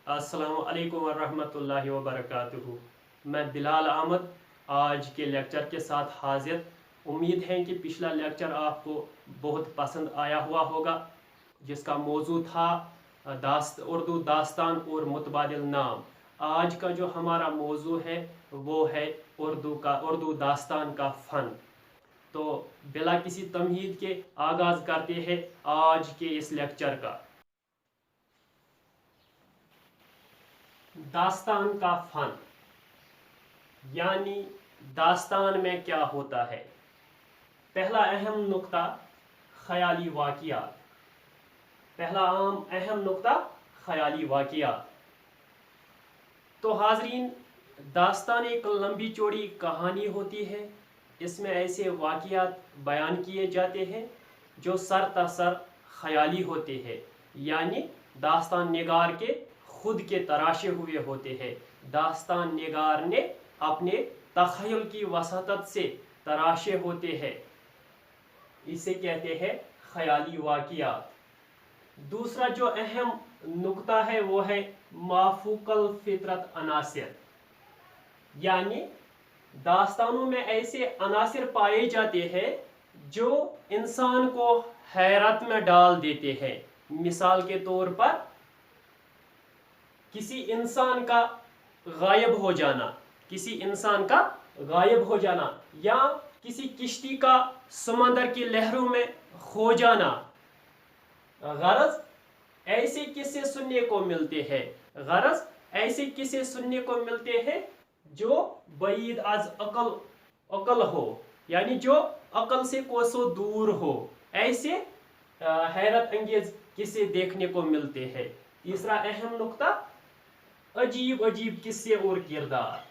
अस्सलाम वालेकुम वरहमतुल्लाहि वबरकातुहू। मैं बिलाल अहमद आज के लेक्चर के साथ हाजिर। उम्मीद है कि पिछला लेक्चर आपको बहुत पसंद आया हुआ होगा, जिसका मौजू था उर्दू दास्तान और मुतबादिल नाम। आज का जो हमारा मौजू है वो है उर्दू दास्तान का फ़न। तो बिला किसी तमहीद के आगाज़ करते हैं आज के इस लेक्चर का। दास्तान का फ़न यानी दास्तान में क्या होता है। पहला अहम नुक्ता ख़याली वाक़ियात। पहला अहम नुक्ता ख़याली वाक़ियात। तो हाज़रीन, दास्तान एक लंबी चौड़ी कहानी होती है। इसमें ऐसे वाक़ियात बयान किए जाते हैं जो सरतासर ख़याली होते हैं, यानी दास्तान निगार के खुद के तराशे हुए होते हैं। दास्तान निगार ने अपने तख़य्युल की वसातत से तराशे होते हैं। इसे कहते हैं ख़याली वाक़ियात। दूसरा जो अहम नुक्ता है वो है माफूकल फितरत अनासिर, यानी दास्तानों में ऐसे अनासिर पाए जाते हैं जो इंसान को हैरत में डाल देते हैं। मिसाल के तौर पर किसी इंसान का गायब हो जाना या किसी किश्ती का समंदर की लहरों में खो जाना। गरज ऐसे किस्से सुनने को मिलते हैं जो बईद अज अकल हो, यानी जो अकल से कोसों दूर हो। ऐसे हैरत अंगेज किस्से देखने को मिलते हैं। तीसरा अहम नुक्ता अजीब अजीब किस्से और किरदार,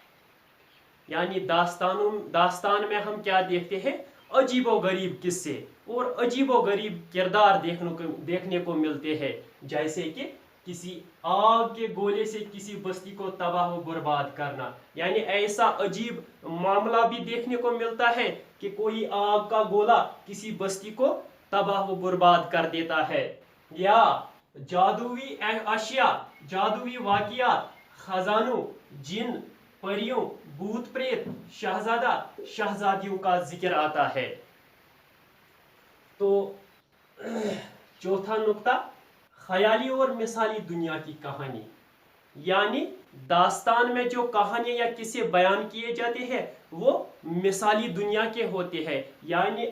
यानी दास्तान में हम क्या देखते हैं, अजीबो गरीब किस्से और अजीबो गरीब किरदार देखने को मिलते हैं। जैसे कि किसी आग के गोले से किसी बस्ती को तबाह व बर्बाद करना, यानी ऐसा अजीब मामला भी देखने को मिलता है कि कोई आग का गोला किसी बस्ती को तबाह व बर्बाद कर देता है। या जादुई अशिया, जादुई वाक़ियात, खजानों, जिन, परियों, भूत प्रेत, शहजादा, शहजादियों का जिक्र आता है। तो चौथा नुक्ता ख़याली और मिसाली दुनिया की कहानी, यानी दास्तान में जो कहानियाँ या किस्से बयान किए जाते हैं वो मिसाली दुनिया के होते हैं, यानी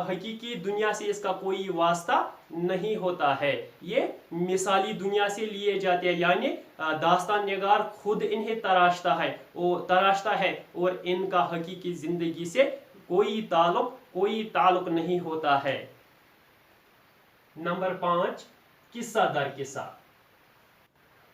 हकीकी दुनिया से इसका कोई वास्ता नहीं होता है। ये मिसाली दुनिया से लिए जाते हैं, यानी दास्तान निगार खुद इन्हें तराशता है और इनका हकीकी ज़िंदगी से कोई ताल्लुक नहीं होता है। नंबर 5, किस्सा दर किस्सा।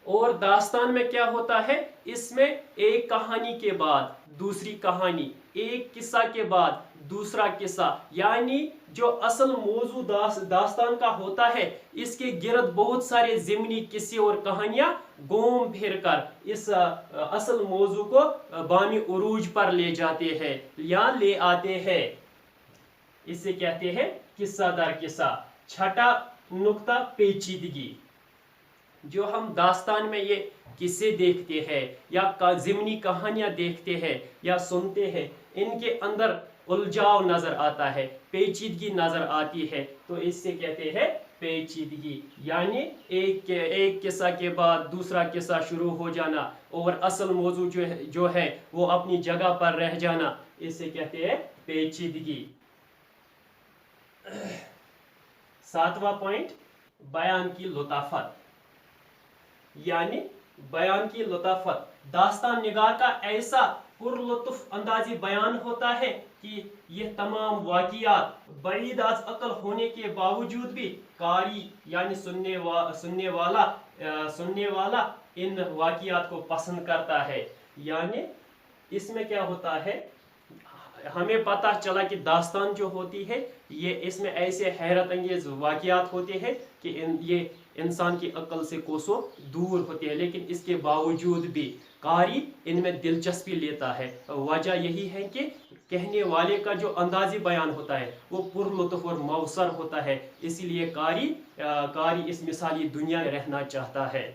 और दास्तान में क्या होता है, इसमें एक कहानी के बाद दूसरी कहानी, एक किस्सा के बाद दूसरा किस्सा, यानी जो असल मौजू दास्तान का होता है इसके गिरद बहुत सारे ज़िमनी किस्से और कहानियां घूम फिर कर इस असल मौजू को बामी उरूज पर ले जाते हैं या ले आते हैं। इसे कहते हैं किस्सा दर किस्सा। छठा नुक्ता पेचीदगी। जो हम दास्तान में ये किस्से देखते हैं या ज़िमनी कहानियाँ देखते हैं या सुनते हैं, इनके अंदर उलझाव नज़र आता है, पेचीदगी नज़र आती है, तो इससे कहते हैं पेचीदगी। यानी एक किस्सा के बाद दूसरा किस्सा शुरू हो जाना और असल मौजू जो है वो अपनी जगह पर रह जाना, इसे कहते हैं पेचीदगी। 7वां पॉइंट बयान की लताफत, यानी बयान की लताफत। दास्तान निगार का ऐसा पुरलुत्फ अंदाजी बयान होता है कि ये तमाम वाक़ियात बईद अज अकल होने के बावजूद भी कारी यानी सुनने वाला इन वाक़ियात को पसंद करता है। यानी इसमें क्या होता है, हमें पता चला कि दास्तान जो होती है ये इसमें ऐसे हैरत अंगेज वाक़ियात होते हैं कि ये इंसान की अक्ल से कोसों दूर होते हैं, लेकिन इसके बावजूद भी कारी इनमें दिलचस्पी लेता है। वजह यही है कि कहने वाले का जो अंदाजी बयान होता है वो पुरलुत्फ और मौसर होता है, इसीलिए कारी इस मिसाली दुनिया में रहना चाहता है।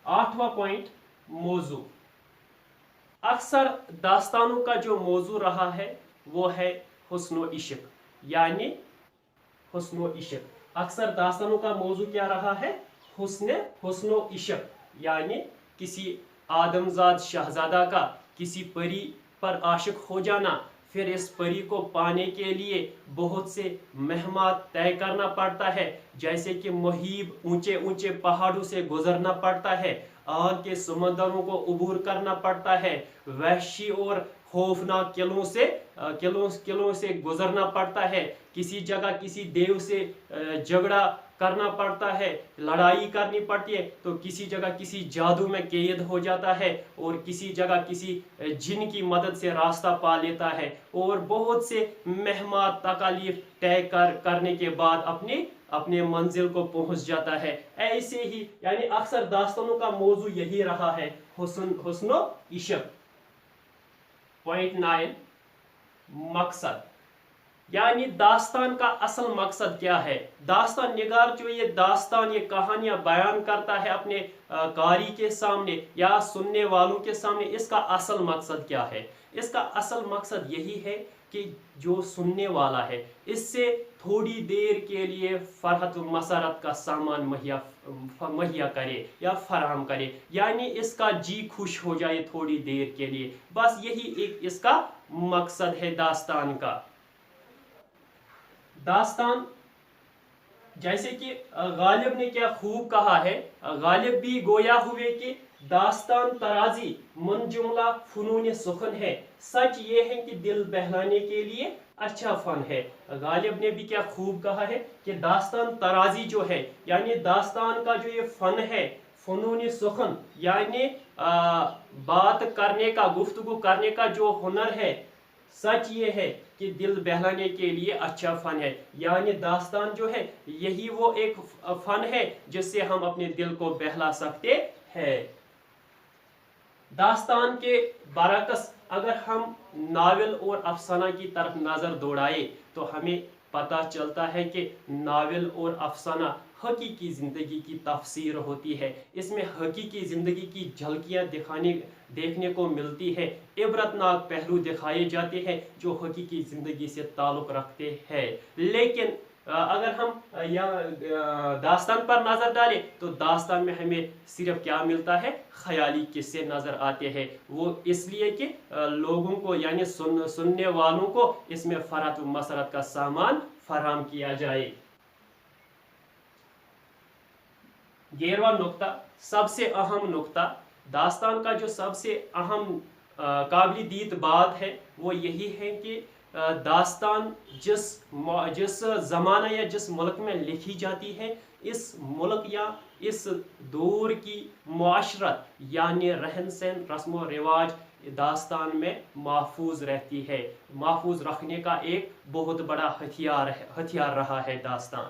8वां पॉइंट, मौजू। अक्सर दास्तानों का जो मौजू रहा है वो है हुस्न इश्क, यानी हुस्न इश्क। अक्सर दास्तानों का मौजू क्या रहा है? हुस्न इश्क, यानी किसी आदमजाद शहजादा का किसी परी पर आशिक हो जाना, फिर इस परी को पाने के लिए बहुत से मेहमात तय करना पड़ता है, जैसे कि मुहीब ऊंचे ऊंचे पहाड़ों से गुजरना पड़ता है, आग के समंदरों को उबूर करना पड़ता है, वहशी और खौफनाक किलों से गुजरना पड़ता है, किसी जगह किसी देव से झगड़ा करना पड़ता है, लड़ाई करनी पड़ती है, तो किसी जगह किसी जादू में कैद हो जाता है, और किसी जगह किसी जिन की मदद से रास्ता पा लेता है, और बहुत से मेहमान तकालीफ तय करने के बाद अपने मंजिल को पहुंच जाता है। ऐसे ही यानी अक्सर दास्तानों का मौजू यही रहा है, हुस्न इश्क। पॉइंट 9, मकसद, यानी दास्तान का असल मकसद क्या है। दास्तान निगार जो ये दास्तान, ये कहानियां बयान करता है अपने कारी के सामने या सुनने वालों के सामने, इसका असल मकसद क्या है? इसका असल मकसद यही है कि जो सुनने वाला है इससे थोड़ी देर के लिए फरहत मसरत का सामान मुहैया करे या फराहम करे, यानी इसका जी खुश हो जाए थोड़ी देर के लिए, बस यही एक इसका मकसद है दास्तान का। दास्तान जैसे कि गालिब ने क्या खूब कहा है, गालिब भी गोया हुए कि दास्तान तराजी मुनजुमला फनून सुखन है, सच ये है कि दिल बहलाने के लिए अच्छा फन है। गालिब ने भी क्या खूब कहा है कि दास्तान तराजी जो है, यानी दास्तान का जो ये फन है, फनून सुखन, यानी बात करने का, गुफ्तगू करने का जो हुनर है, सच ये है कि दिल बहलाने के लिए अच्छा फन है। यानी दास्तान जो है यही वो एक फन है जिससे हम अपने दिल को बहला सकते हैं। दास्तान के बरअक्स अगर हम नावल और अफसाना की तरफ नज़र दौड़ाए तो हमें पता चलता है कि नावल और अफसाना हकीकी ज़िंदगी की तफसीर होती है। इसमें हकीकी ज़िंदगी की झलकियाँ देखने को मिलती है, इबरतनाक पहलू दिखाए जाते हैं जो हकीकी ज़िंदगी से ताल्लुक़ रखते हैं। लेकिन अगर हम दास्तान पर नज़र डालें तो दास्तान में हमें सिर्फ क्या मिलता है? ख्याली किस्से नज़र आते हैं। वो इसलिए कि लोगों को यानी सुनने वालों को इसमें फरहत मसरत का सामान फराहम किया जाए। 11वां नुक्ता, सबसे अहम नुक्ता, दास्तान का जो सबसे अहम काबिल दीद बात है वो यही है कि दास्तान जिस ज़माना या जिस मुल्क में लिखी जाती है, इस मुल्क या इस दौर की मुआशरत यानी रहन सहन रस्म व रिवाज दास्तान में महफूज रहती है। महफूज रखने का एक बहुत बड़ा हथियार रहा है दास्तान।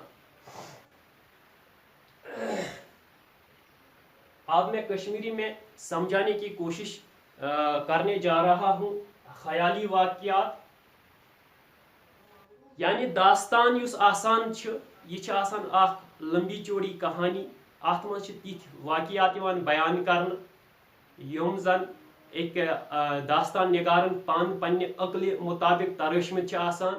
अब मैं कश्मीरी में समझाने की कोशिश करने जा रहा हूँ। ख्याली वाक़ियात यानी दास्तान युस आसान छ, ये छ आसान आख लंबी चौड़ी कहानी, अत मज छ तिथ वाक़ियात यवान बयान करन यम जन एक दास्तान निगारन पान पन्ने अक्ल मुताबिक तराशमत छ आसान,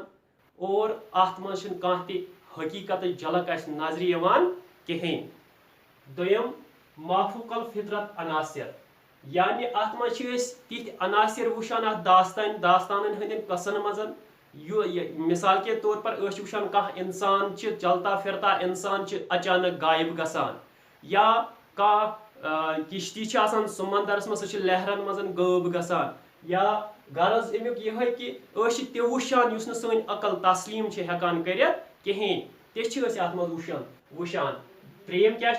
और अत मज छ कांह ते हकीकत झलक अस नजर यवान कहें। दोयम माफूकल फितरत अनासिर, यानी अत मज छ तिथ अनासिर वुशान अत दास्तान हंदन कसन मजन। मिसाल के तौर पर वुशान कह इंसान चलता फिरता इंसान अचानक गायब गसान, या कह किश्ती समंदरस मज लहरन मज गब गसान, या गरज अमुक यह कि ते वुशान युस न सन अकल तस्लीम हेकान करित कहें, ते अत मज वुशान। त्रेम क्या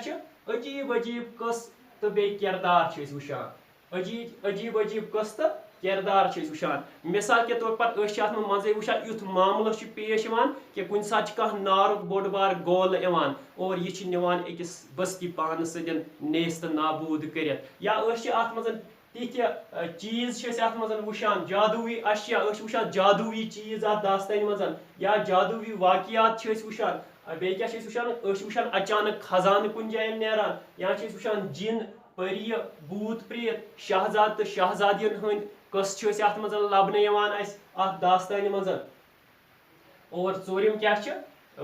अजीब अजीब कस तो बे किरदार वुशान, अजीब अजीब कस तो किरदार वुशान। मिसाल के तौर पर अत मजे वुशान युथ मामल पेश कि कुछ सात कह नारुक बोड़ बार गोल इवान और यह निवान अकिस बस्ती पान सदन नेस्त नाबूद करित, या अत मज तिथ चीज अत मज वुशान, जादुई अशिया वुशान, जादुई चीज अत दास्तान मज, या जादुई वाक़ियात वुशान। बे क्या वुशान अचानक खजान कुन जायन नेरान, या वुशान जिन پری بھوت پریت شہزاد تو شہزادین ہند قص چھ ات مز لبنہ یوان اس ات داستان مز اور ژوٗرِم کیا چھ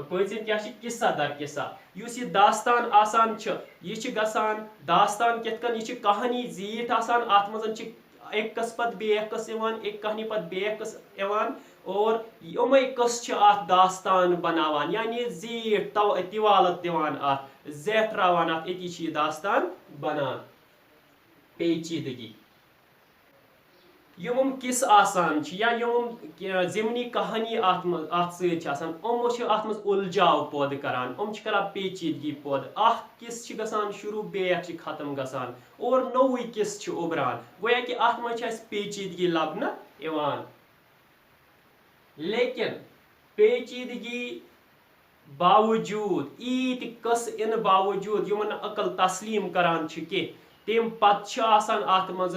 پٲژِم کیا چھ قصہ در قصہ یُس یہ داستان آسان چھ یہ چھ گژھان داستان کِتھ کٔنۍ یہ چھ کہانی زیٖٹھ آسان ات مز چھ ایک قص پتہٕ بیاکھ قص یوان ایک کہانی پتہٕ بیاکھ قص یوان اور یِمے قص چھ ات داستان بناوان یعنی زیٖٹھ طوالت دِوان ات زیٹھراوان ات أتی چھ یہ داستان بنان پیچیدگی یم کس آسان چھ یا یم ضمنی کہانی ات سۭتۍ چھ آسان یِمو چھ ات مز الجاو پٲدٕ کران یِم چھ کران پیچیدگی پٲدٕ اکھ قصہٕ چھ گژھان شروع بیاکھ چھ ختم گژھان اور نوٚوُے قصہٕ چھ اُبران گویا کہ ات مز چھ اسہِ پیچیدگی لبنہٕ یوان لیکن پیچیدگی باوجود ایٖتۍ قصہٕ یِنہٕ باوجود یِمن نہٕ عقل تسلیم کران چھ کینٛہہ تمہِ پتہٕ چھ آسان ات مز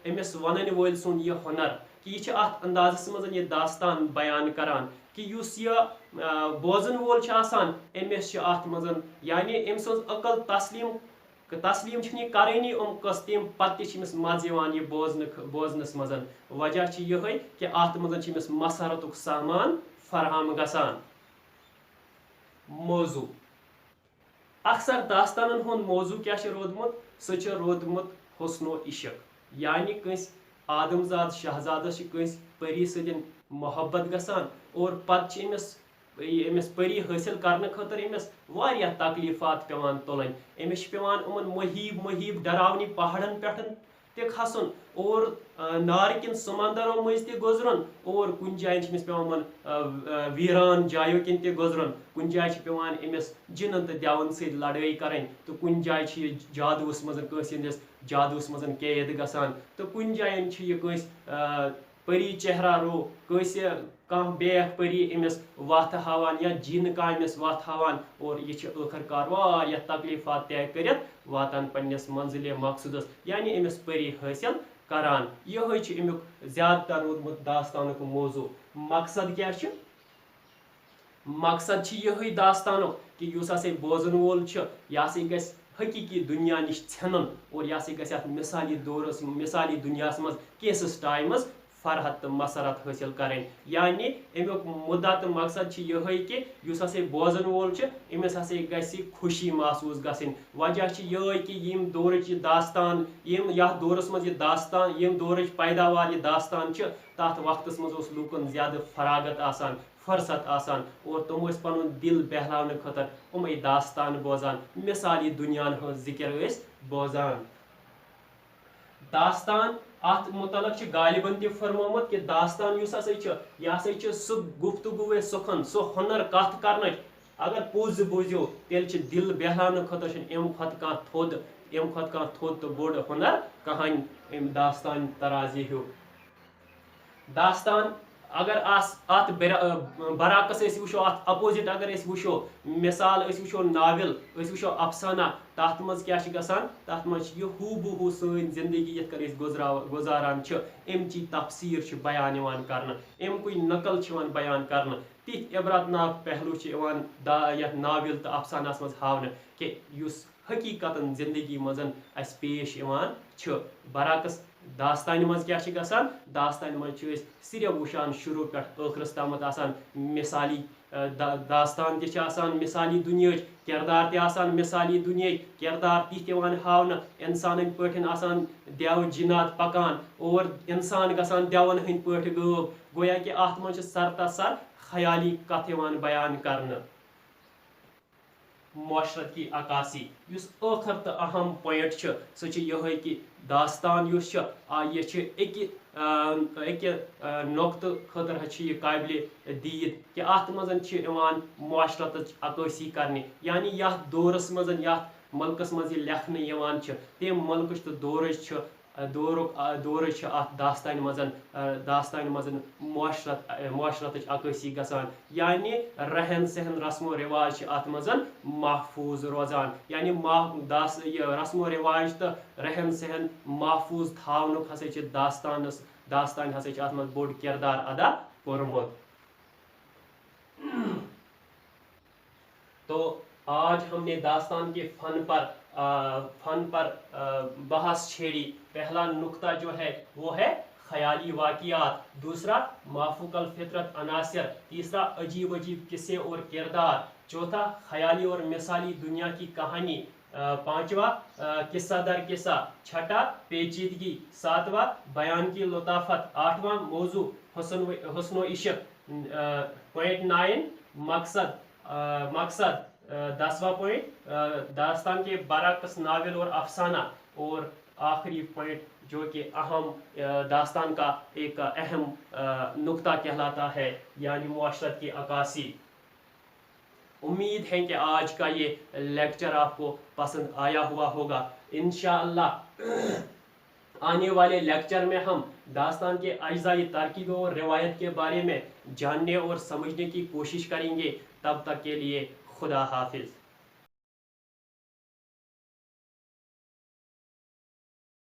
أمس ونن وٲلۍ سُنٛد یہ ہُنر کہ یہ چھ ات اندازس مز یہ داستان بیان کران کہ یُس یہ بوزن وول چھ آسان أمس چھ ات مز یعنی أمۍ سٕنٛز عقل تسلیم چھنہٕ یہ کرٲنی یِم قصہٕ تمہِ پتہٕ تہِ چھ أمس مزٕ یوان یہ بوزنس مز وجہ چھ یہے کہ ات مز چھ أمس مسرتُک سامان فراہم گژھان موضوع اکثر داستانن ہُنٛد موضوع کیا چھ روٗدمُت سُہ چھُ روٗدمُت حسن و عشق یعنی کٲنٛسہِ آدمزاد شہزادس چھ کٲنٛسہِ پری سۭتۍ محبت گژھان اور پتہٕ چھ أمس پری حٲصل کرنہٕ خٲطرٕ أمس واریاہ تکلیفات پیوان تُلٕنۍ أمس چھ پیوان یِمن مہیب ڈراونی پہاڑن پٮ۪ٹھ تہِ کھسُن اور نارٕ کٮ۪ن سمندرو مٔنٛزۍ تہِ گُزرُن اور کُنہِ جایہِ چھ أمس پیوان یِمن ویران جایو کِنۍ تہِ گُزرُن کُنہِ جایہِ چھ پیوان أمس جِنن تہٕ دیون سۭتۍ لڑٲے کرٕنۍ تہٕ کُنہِ جایہِ چھ یہِ جادوٗوس منٛز کٲنٛسہِ ہٕنٛدِس جادوٗوس منٛز قید گژھان تہٕ کُنہِ جاین چھ یہِ کٲنٛسہِ پری چہرا رو کٲنٛسہِ کانٛہہ بیاکھ پری أمس وتھ ہاوان یا جِن کانٛہہ أمس وتھ ہاوان اور یہِ چھ ٲخر کار واریاہ تکلیفات طے کٔرِتھ واتان پننس منزلِ مقصودس یعنی أمس پری حٲصل کران یہے چھ امیُک زیادٕ تر روٗدمُت داستانُک موضوع مقصد کیا چھ مقصد چھ یہے داستانُک کہ یُس ہسا بوزن وول چھ یہِ ہسا گژھِ حقیقی دنیا نش ژھنُن اور یہ ہسا گژھِ اتھ مثالی دنیاہس مز کینٛژس ٹایمس فرحت تہٕ مسرت حٲصل کرٕنۍ یعنی امیُک مُدا تہٕ مقصد چھ یہے کہ یُس ہسا بوزن وول چھ أمس ہسا گژھِ خوشی محسوس گژھٕنۍ وجہ چھ یہے کہ ییٚمہِ دورٕچ یہِ داستان یتھ دورس مز یہِ داستان ییٚمہِ دورٕچ پیداوار یہِ داستان چھ تتھ وقتس مز اوس لوٗکن زیادٕ فراغت آسان فرصت آسان اور تم ٲسۍ پنُن دل بہلاونہٕ خٲطرٕ یِمے داستان بوزان مثالی دُنیاہن ہٕنٛز ذکر ٲسۍ بوزان داستان ات متعلق چھ غالبن تہِ فرمومُت کہ داستان یُس ہسا چھ یہِ ہسا چھ سُہ گفتگوٗ سُکھن سُہ ہُنر کتھ کرنٕچ اگر پوٚز بوٗزِو تیٚلہِ چھ دل بہلاونہٕ خٲطرٕ چھُنہٕ امہِ کھۄتہٕ کانٛہہ تھوٚد تہٕ بوٚڑ ہُنر کٕہٕنۍ امہِ داستان ترازی ہیوٗ داستان اگر ات برعکس وٕچھو ات اپوزٹ اگر وٕچھو مثال وٕچھو ناول وٕچھو افسانہ تتھ مز کیا چھ گژھان تتھ مز چھ یہ ہوٗ بہ ہوٗ سٲنۍ زندگی یتھ کٔنۍ أسۍ گُزاران چھ امچی تفسیٖر چھ بیان یِوان کرنہٕ امکُے نقل چھ یِوان بیان کرنہٕ تِتھۍ عبرتناک پہلو چھ یِوان یتھ ناول تہٕ افسانس مز ہاونہٕ کہ یُس حقیقتن زندگی مز اسہِ پیش یِوان چھ برعکس داستانہِ مز کیا چھ گژھان داستانہِ مز چھ أسۍ صرف وٕچھان شروع پٮ۪ٹھ ٲخرس تامتھ آسان مثالی داستان تہِ چھِ آسان مثالی دُنیاہٕچ کردار تہِ آسان مثالی دُنیاہٕکۍ کردار تِتھۍ یِوان ہاونہٕ اِنسانن پٲٹھۍ آسان دیو جِنات پکان اور اِنسان گژھان دیون ہٕنٛدۍ پٲٹھۍ غٲب گویا کہ اتھ منٛز چھِ سرتاسر خیالی کتھ یِوان بیان کرنہٕ معاشرت کی عکاسی یُس ٲخر تہٕ اہم پویِنٹ چھُ سُہ چھُ یِہے کہ داستان یُس چھُ یہِ چھُ اکہِ نۄقطہٕ خٲطرٕ چھُ یہِ قابلِ دیٖد کہ اتھ منٛز چھِ یِوان معاشرتٕچ عکٲسی کرنہِ یعنی یتھ دورس منٛز یتھ ملکس منٛز یہِ لیکھنہٕ یِوان چھِ تمہِ ملکٕچ تہٕ دورٕچ چھِ دورٕچ چھِ اتھ داستانہِ منٛز معاشرتٕچ عکٲسی گژھان یعنی رہن سہن رسم و رواج چھِ اتھ منٛز محفوٗظ روزان یعنی رسم و رواج تہٕ رہن سہن محفوٗظ تھاونُک ہسا چھِ داستان ہسا چھِ اتھ منٛز بوٚڑ کردار ادا کوٚرمُت تو آج ہم نے داستان کے فن پر فن پر بحث چھیڑی۔ پہلا نقطہ جو ہے وہ ہے خیالی واقعات، دوسرا مافوق الفطرت عناصر، تیسرا عجیب عجیب قصے اور کردار، چوتھا خیالی اور مثالی دنیا کی کہانی، پانچواں قصہ در قصہ، چھٹا پیچیدگی، ساتواں بیان کی لطافت، آٹھواں موضوع حسن و عشق، پوائنٹ 9 مقصد، 10واں پوائنٹ داستان کے برعکس ناول اور افسانہ، اور آخری پوائنٹ جو کہ اہم داستان کا ایک اہم نقطہ کہلاتا ہے، یعنی معاشرت کی عکاسی۔ امید ہے کہ آج کا یہ لیکچر آپ کو پسند آیا ہوا ہوگا۔ انشاءاللہ آنے والے لیکچر میں ہم داستان کے اجزائی ترکیبوں اور روایت کے بارے میں جاننے اور سمجھنے کی کوشش کریں گے۔ تب تک کے لیے خدا حافظ۔